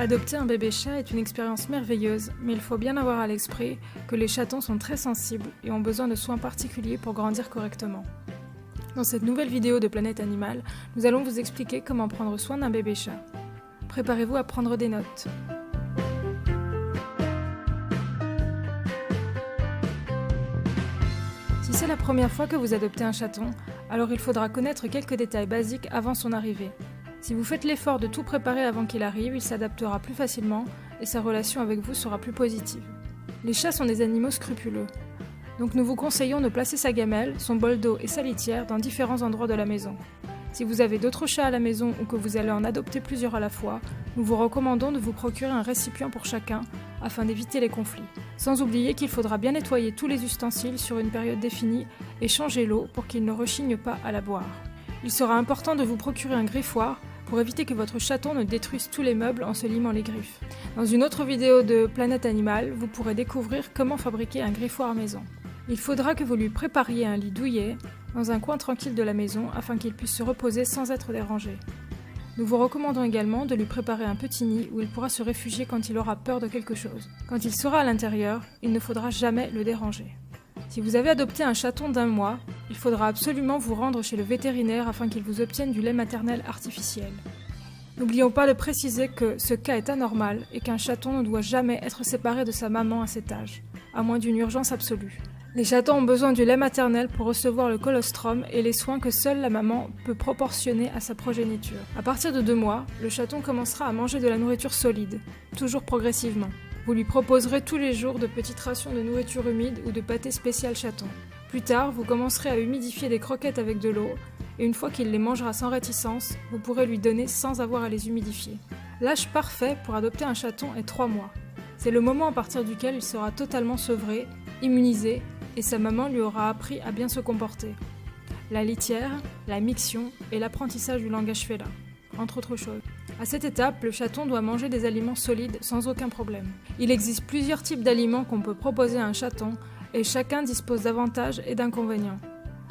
Adopter un bébé chat est une expérience merveilleuse, mais il faut bien avoir à l'esprit que les chatons sont très sensibles et ont besoin de soins particuliers pour grandir correctement. Dans cette nouvelle vidéo de Planète Animal, nous allons vous expliquer comment prendre soin d'un bébé chat. Préparez-vous à prendre des notes. Si c'est la première fois que vous adoptez un chaton, alors il faudra connaître quelques détails basiques avant son arrivée. Si vous faites l'effort de tout préparer avant qu'il arrive, il s'adaptera plus facilement et sa relation avec vous sera plus positive. Les chats sont des animaux scrupuleux, donc nous vous conseillons de placer sa gamelle, son bol d'eau et sa litière dans différents endroits de la maison. Si vous avez d'autres chats à la maison ou que vous allez en adopter plusieurs à la fois, nous vous recommandons de vous procurer un récipient pour chacun afin d'éviter les conflits. Sans oublier qu'il faudra bien nettoyer tous les ustensiles sur une période définie et changer l'eau pour qu'ils ne rechignent pas à la boire. Il sera important de vous procurer un griffoir pour éviter que votre chaton ne détruise tous les meubles en se limant les griffes. Dans une autre vidéo de Planète Animal, vous pourrez découvrir comment fabriquer un griffoir maison. Il faudra que vous lui prépariez un lit douillet dans un coin tranquille de la maison afin qu'il puisse se reposer sans être dérangé. Nous vous recommandons également de lui préparer un petit nid où il pourra se réfugier quand il aura peur de quelque chose. Quand il sera à l'intérieur, il ne faudra jamais le déranger. Si vous avez adopté un chaton d'1 mois, il faudra absolument vous rendre chez le vétérinaire afin qu'il vous obtienne du lait maternel artificiel. N'oublions pas de préciser que ce cas est anormal et qu'un chaton ne doit jamais être séparé de sa maman à cet âge, à moins d'une urgence absolue. Les chatons ont besoin du lait maternel pour recevoir le colostrum et les soins que seule la maman peut proportionner à sa progéniture. À partir de 2 mois, le chaton commencera à manger de la nourriture solide, toujours progressivement. Vous lui proposerez tous les jours de petites rations de nourriture humide ou de pâté spécial chaton. Plus tard, vous commencerez à humidifier des croquettes avec de l'eau, et une fois qu'il les mangera sans réticence, vous pourrez lui donner sans avoir à les humidifier. L'âge parfait pour adopter un chaton est 3 mois. C'est le moment à partir duquel il sera totalement sevré, immunisé, et sa maman lui aura appris à bien se comporter. La litière, la miction et l'apprentissage du langage félin, entre autres choses. À cette étape, le chaton doit manger des aliments solides sans aucun problème. Il existe plusieurs types d'aliments qu'on peut proposer à un chaton et chacun dispose d'avantages et d'inconvénients.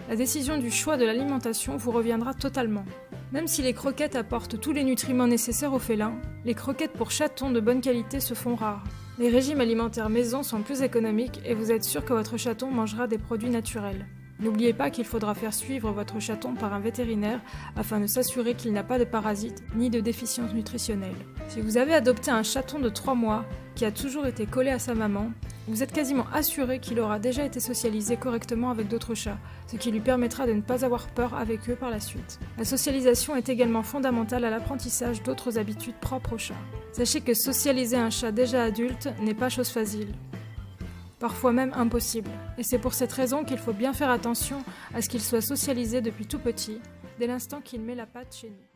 La décision du choix de l'alimentation vous reviendra totalement. Même si les croquettes apportent tous les nutriments nécessaires aux félins, les croquettes pour chatons de bonne qualité se font rares. Les régimes alimentaires maison sont plus économiques et vous êtes sûr que votre chaton mangera des produits naturels. N'oubliez pas qu'il faudra faire suivre votre chaton par un vétérinaire afin de s'assurer qu'il n'a pas de parasites ni de déficiences nutritionnelles. Si vous avez adopté un chaton de 3 mois qui a toujours été collé à sa maman, vous êtes quasiment assuré qu'il aura déjà été socialisé correctement avec d'autres chats, ce qui lui permettra de ne pas avoir peur avec eux par la suite. La socialisation est également fondamentale à l'apprentissage d'autres habitudes propres aux chats. Sachez que socialiser un chat déjà adulte n'est pas chose facile. Parfois même impossible. Et c'est pour cette raison qu'il faut bien faire attention à ce qu'il soit socialisé depuis tout petit, dès l'instant qu'il met la patte chez nous.